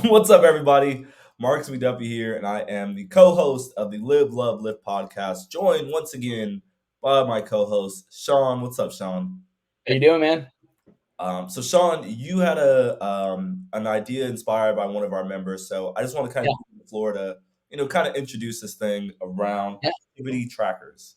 What's up, everybody? Mark WW here, and I am the co-host of the Live, Love, Lift podcast, joined once again by my co-host, Sean. What's up, Sean? How you doing, man? So Sean, you had an idea inspired by one of our members, so I just want to kind Yeah, of give you the floor to, kind of introduce this thing around yeah, activity trackers.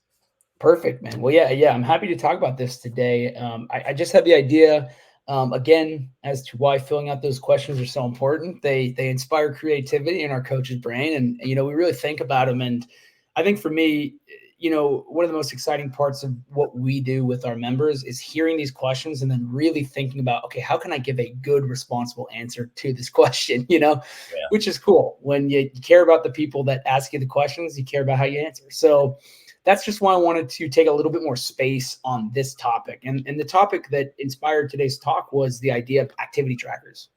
perfect, man. Well, yeah. I'm happy to talk about this today. I just had the idea, again, as to why filling out those questions are so important. They inspire creativity in our coach's brain, and we really think about them. And I think for me, one of the most exciting parts of what we do with our members is hearing these questions and then really thinking about, okay, how can I give a good, responsible answer to this question? Yeah. Which is cool. When you care about the people that ask you the questions, you care about how you answer. So that's just why I wanted to take a little bit more space on this topic. And the topic that inspired today's talk was the idea of activity trackers.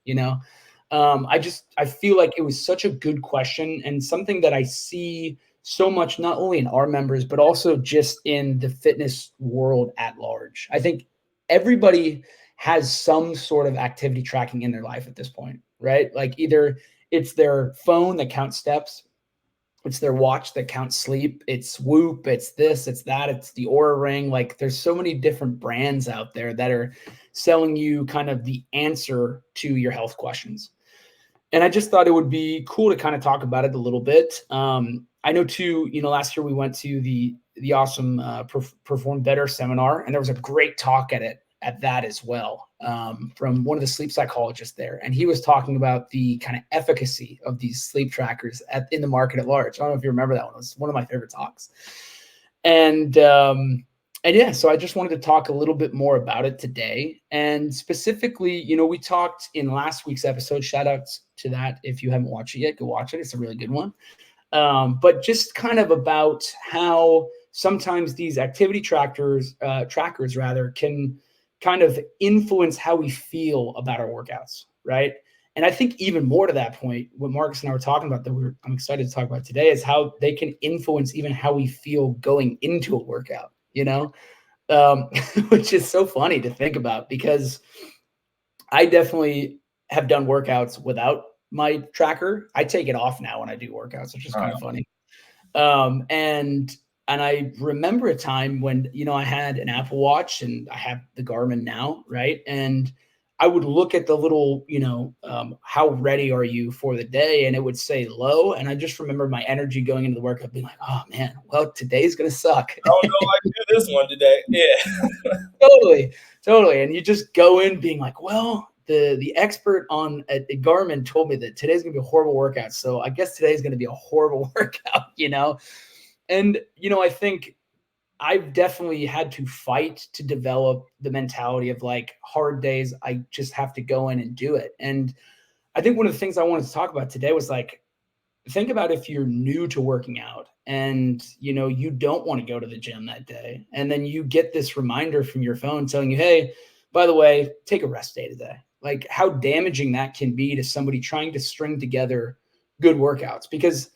I feel like it was such a good question and something that I see so much, not only in our members, but also just in the fitness world at large. I think everybody has some sort of activity tracking in their life at this point, right? Like either it's their phone that counts steps, it's their watch that counts sleep, it's Whoop, it's this, it's that, it's the Aura Ring. Like there's so many different brands out there that are selling you kind of the answer to your health questions. And I just thought it would be cool to kind of talk about it a little bit. I know too, last year we went to the awesome Perform Better seminar, and there was a great talk at that as well, from one of the sleep psychologists there, and he was talking about the kind of efficacy of these sleep trackers in the market at large. I don't know if you remember that one. It was one of my favorite talks, and yeah, so I just wanted to talk a little bit more about it today. And specifically, we talked in last week's episode. Shout out to that. If you haven't watched it yet, go watch it. It's a really good one. But just kind of about how sometimes these activity trackers rather, can kind of influence how we feel about our workouts, right? And I think even more to that point, what Marcus and I were talking about I'm excited to talk about today is how they can influence even how we feel going into a workout, um, which is so funny to think about because I definitely have done workouts without my tracker. I take it off now when I do workouts, which is kind of funny. And I remember a time when, I had an Apple Watch and I have the Garmin now, right? And I would look at the little, how ready are you for the day? And it would say low. And I just remember my energy going into the workout being like, oh man, well, today's going to suck. I don't know if I can do this one today. Yeah. Totally. And you just go in being like, well, the expert on at Garmin told me that today's going to be a horrible workout. So I guess today's going to be a horrible workout. And, I think I've definitely had to fight to develop the mentality of like hard days. I just have to go in and do it. And I think one of the things I wanted to talk about today was like, think about if you're new to working out and, you don't want to go to the gym that day. And then you get this reminder from your phone telling you, hey, by the way, take a rest day today. Like how damaging that can be to somebody trying to string together good workouts. Because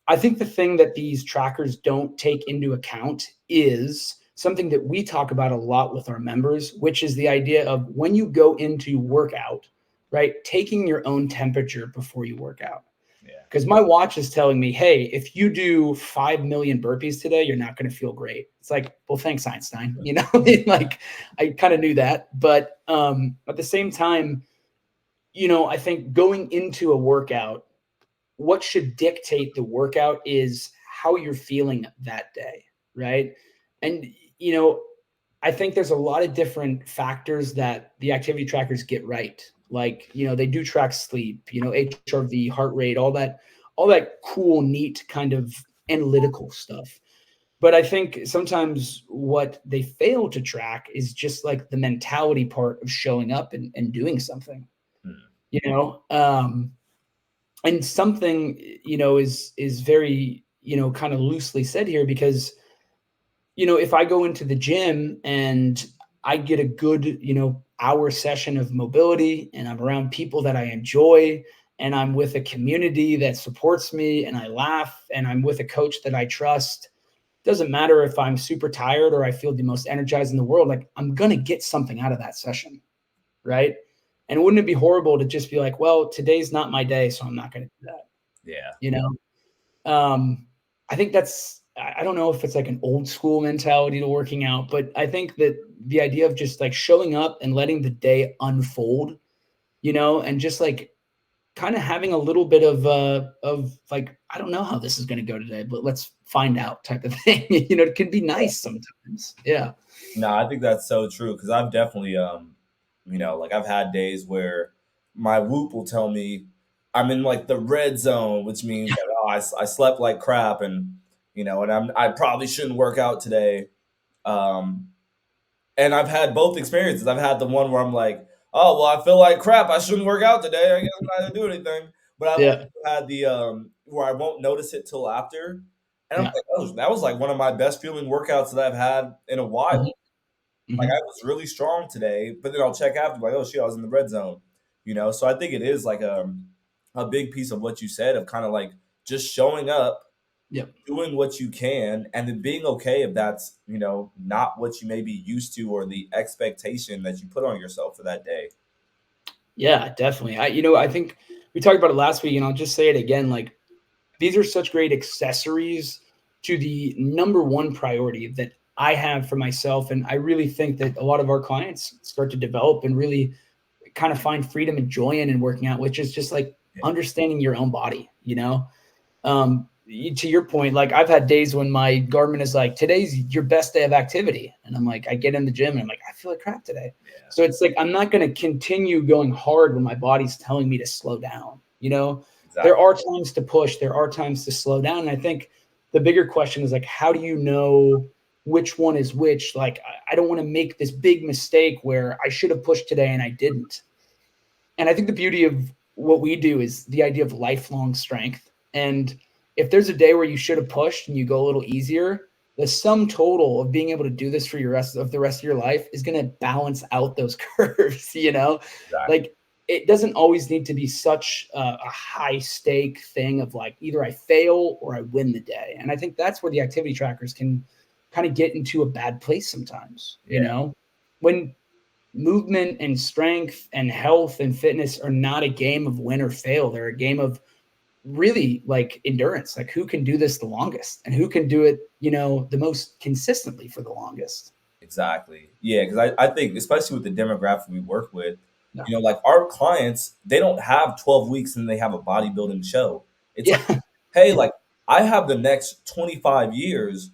I think the thing that these trackers don't take into account is something that we talk about a lot with our members, which is the idea of when you go into workout, right? Taking your own temperature before you work out. Yeah. Because my watch is telling me, hey, if you do 5 million burpees today, you're not going to feel great. It's like, well, thanks, Einstein. Like I kind of knew that. But at the same time, I think going into a workout, what should dictate the workout is how you're feeling that day, right? And, I think there's a lot of different factors that the activity trackers get right. Like, they do track sleep, HRV, heart rate, all that cool, neat kind of analytical stuff. But I think sometimes what they fail to track is just like the mentality part of showing up and doing something, Hmm. you know? And something, is very, kind of loosely said here because, if I go into the gym and I get a good, hour session of mobility and I'm around people that I enjoy and I'm with a community that supports me and I laugh and I'm with a coach that I trust, doesn't matter if I'm super tired or I feel the most energized in the world, like I'm going to get something out of that session. Right. And wouldn't it be horrible to just be like, well, today's not my day, so I'm not going to do that. Yeah. You know, I think I don't know if it's like an old school mentality to working out, but I think that the idea of just like showing up and letting the day unfold, and just like kind of having a little bit of like, I don't know how this is going to go today, but let's find out type of thing. It can be nice sometimes. Yeah. No, I think that's so true because I've definitely, like I've had days where my Whoop will tell me I'm in like the red zone, which means that I slept like crap, and I probably shouldn't work out today. Um, and I've had both experiences. I've had the one where I'm like, oh well, I feel like crap. I shouldn't work out today. I guess I'm not gonna do anything. But I've Yeah. also had the where I won't notice it till after, and I'm Yeah. like, oh, that was like one of my best feeling workouts that I've had in a while. Hmm. Like Hmm. I was really strong today, but then I'll check after like, oh shit, I was in the red zone. So I think it is like a big piece of what you said of kind of like just showing up, Yep. doing what you can, and then being okay if that's not what you may be used to or the expectation that you put on yourself for that day. Yeah, definitely. I think we talked about it last week, and I'll just say it again. Like, these are such great accessories to the number one priority that I have for myself. And I really think that a lot of our clients start to develop and really kind of find freedom and joy in working out, which is just like Yeah, understanding your own body. To your point, like I've had days when my Garmin is like, today's your best day of activity. And I'm like, I get in the gym and I'm like, I feel like crap today. yeah, So it's like, I'm not going to continue going hard when my body's telling me to slow down. There exactly. are times to push, there are times to slow down. And I think the bigger question is like, how do you know which one is which? Like, I don't want to make this big mistake where I should have pushed today and I didn't. And I think the beauty of what we do is the idea of lifelong strength. And if there's a day where you should have pushed and you go a little easier, the sum total of being able to do this for the rest of your life is going to balance out those curves. Exactly. Like, it doesn't always need to be such a high stake thing of like either I fail or I win the day. And I think that's where the activity trackers can kind of get into a bad place sometimes. Yeah, When movement and strength and health and fitness are not a game of win or fail. They're a game of really like endurance, like who can do this the longest and who can do it, the most consistently for the longest. exactly. Yeah, because I think especially with the demographic we work with, Yeah. like our clients, they don't have 12 weeks and they have a bodybuilding show. It's like, Yeah. hey, like I have the next 25 years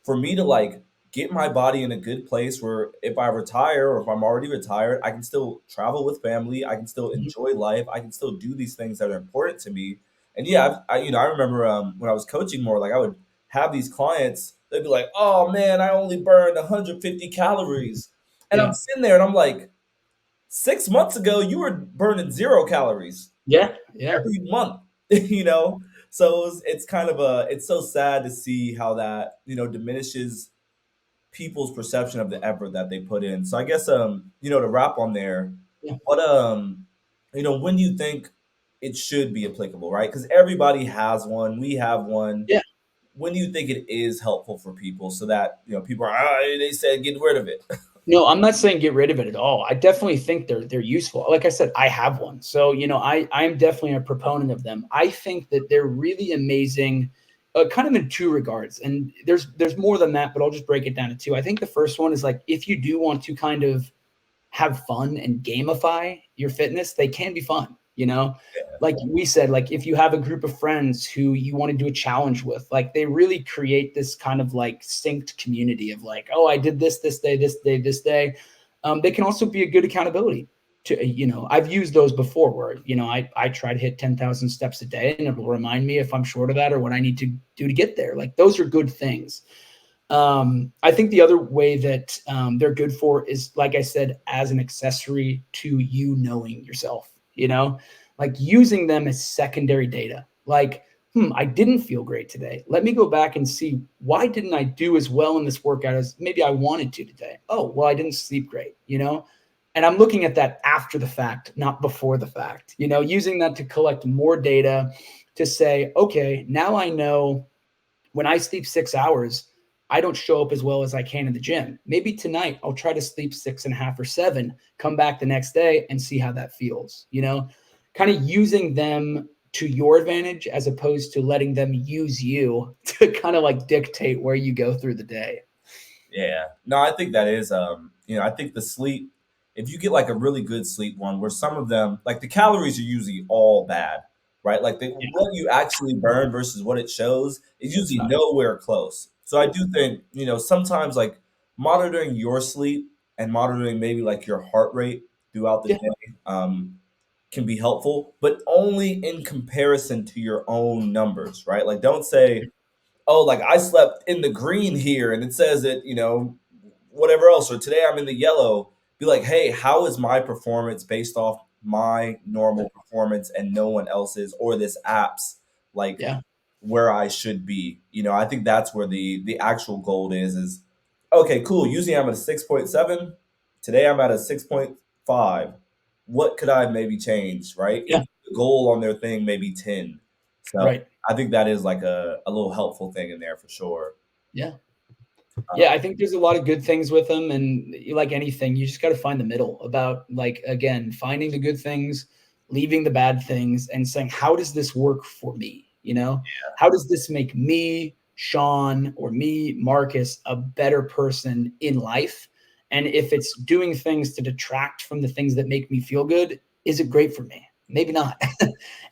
for me to like get my body in a good place where if I retire or if I'm already retired, I can still travel with family, I can still Mhm. enjoy life, I can still do these things that are important to me. And yeah, I remember when I was coaching more, like I would have these clients, they'd be like, "Oh man, I only burned 150 calories," and I'm Yeah. sitting there and I'm like, 6 months ago you were burning 0 calories Yeah. Yeah. every month, you know. So it's kind of it's so sad to see how that diminishes people's perception of the effort that they put in. So I guess to wrap on there, Yeah. what when do you think it should be applicable, right? Because everybody has one, we have one. Yeah. When do you think it is helpful for people so that people are they said get rid of it? No, I'm not saying get rid of it at all. I definitely think they're useful. Like I said, I have one. So, I'm definitely a proponent of them. I think that they're really amazing, kind of in two regards. And there's more than that, but I'll just break it down to two. I think the first one is like if you do want to kind of have fun and gamify your fitness, they can be fun. Yeah, Like we said, like if you have a group of friends who you want to do a challenge with, like they really create this kind of like synced community of like, oh, I did this day, this day, this day. They can also be a good accountability to. I've used those before where, I try to hit 10,000 steps a day and it'll remind me if I'm short of that or what I need to do to get there. Like those are good things. I think the other way that they're good for is, like I said, as an accessory to you knowing yourself, like using them as secondary data. Like, I didn't feel great today. Let me go back and see why didn't I do as well in this workout as maybe I wanted to today? Oh, well, I didn't sleep great. And I'm looking at that after the fact, not before the fact, using that to collect more data to say, okay, now I know when I sleep 6 hours, I don't show up as well as I can in the gym. Maybe tonight I'll try to sleep 6.5 or 7, come back the next day and see how that feels, kind of using them to your advantage as opposed to letting them use you to kind of like dictate where you go through the day. Yeah. No, I think that is I think the sleep, if you get like a really good sleep one where some of them, like the calories are usually all bad, right? Like Yeah, what you actually burn versus what it shows is it's usually not. nowhere close. So I do think, sometimes like monitoring your sleep and monitoring maybe like your heart rate throughout the Yeah, day can be helpful, but only in comparison to your own numbers, right? Like don't say, oh, like I slept in the green here and it says that, whatever else, or today I'm in the yellow. Be like, hey, how is my performance based off my normal performance and no one else's or this app's like yeah, where I should be? I think that's where the actual goal is okay, cool. Usually I'm at a 6.7. Today I'm at a 6.5. What could I maybe change, right? yeah, If the goal on their thing maybe 10. So right. I think that is like a little helpful thing in there for sure. Yeah. Uh, Yeah, I think there's a lot of good things with them, and like anything, you just got to find the middle about like again finding the good things, leaving the bad things, and saying how does this work for me? How does this make me, Sean, or me, Marcus, a better person in life? And if it's doing things to detract from the things that make me feel good, is it great for me? Maybe not.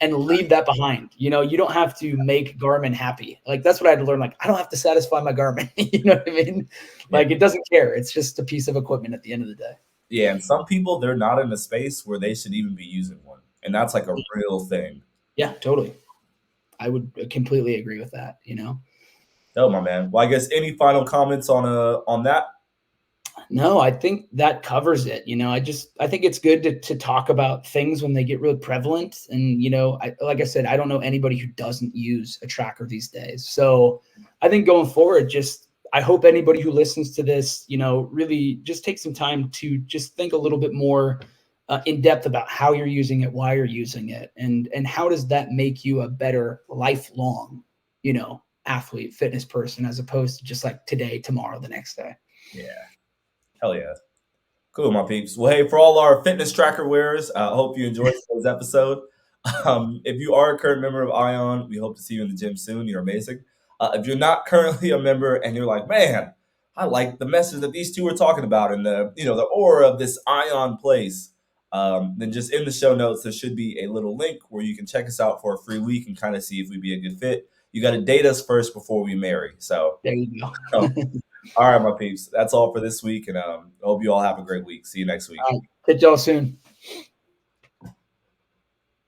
And leave that behind. You don't have to make Garmin happy. Like that's what I had to learn. Like I don't have to satisfy my Garmin. You know what I mean? yeah. Like it doesn't care. It's just a piece of equipment at the end of the day. Yeah, and some people they're not in a space where they should even be using one. And that's like a real thing. Yeah, totally. I would completely agree with that. Oh my man. Well, I guess any final comments on that? No, I think that covers it. I think it's good to talk about things when they get really prevalent. And, like I said, I don't know anybody who doesn't use a tracker these days. So I think going forward, I hope anybody who listens to this, really just take some time to just think a little bit more in depth about how you're using it, why you're using it, and how does that make you a better lifelong, athlete, fitness person, as opposed to just like today, tomorrow, the next day. Yeah. Hell yeah. Cool, my peeps. Well, hey, for all our fitness tracker wearers, I hope you enjoyed today's episode. If you are a current member of Ion, we hope to see you in the gym soon. You're amazing. If you're not currently a member and you're like, man, I like the message that these two are talking about and the aura of this Ion place, then just in the show notes there should be a little link where you can check us out for a free week and kind of see if we'd be a good fit. You got to date us first before we marry. So, There you go. all right, my peeps, that's all for this week, and I hope you all have a great week. See you next week. Catch y'all soon.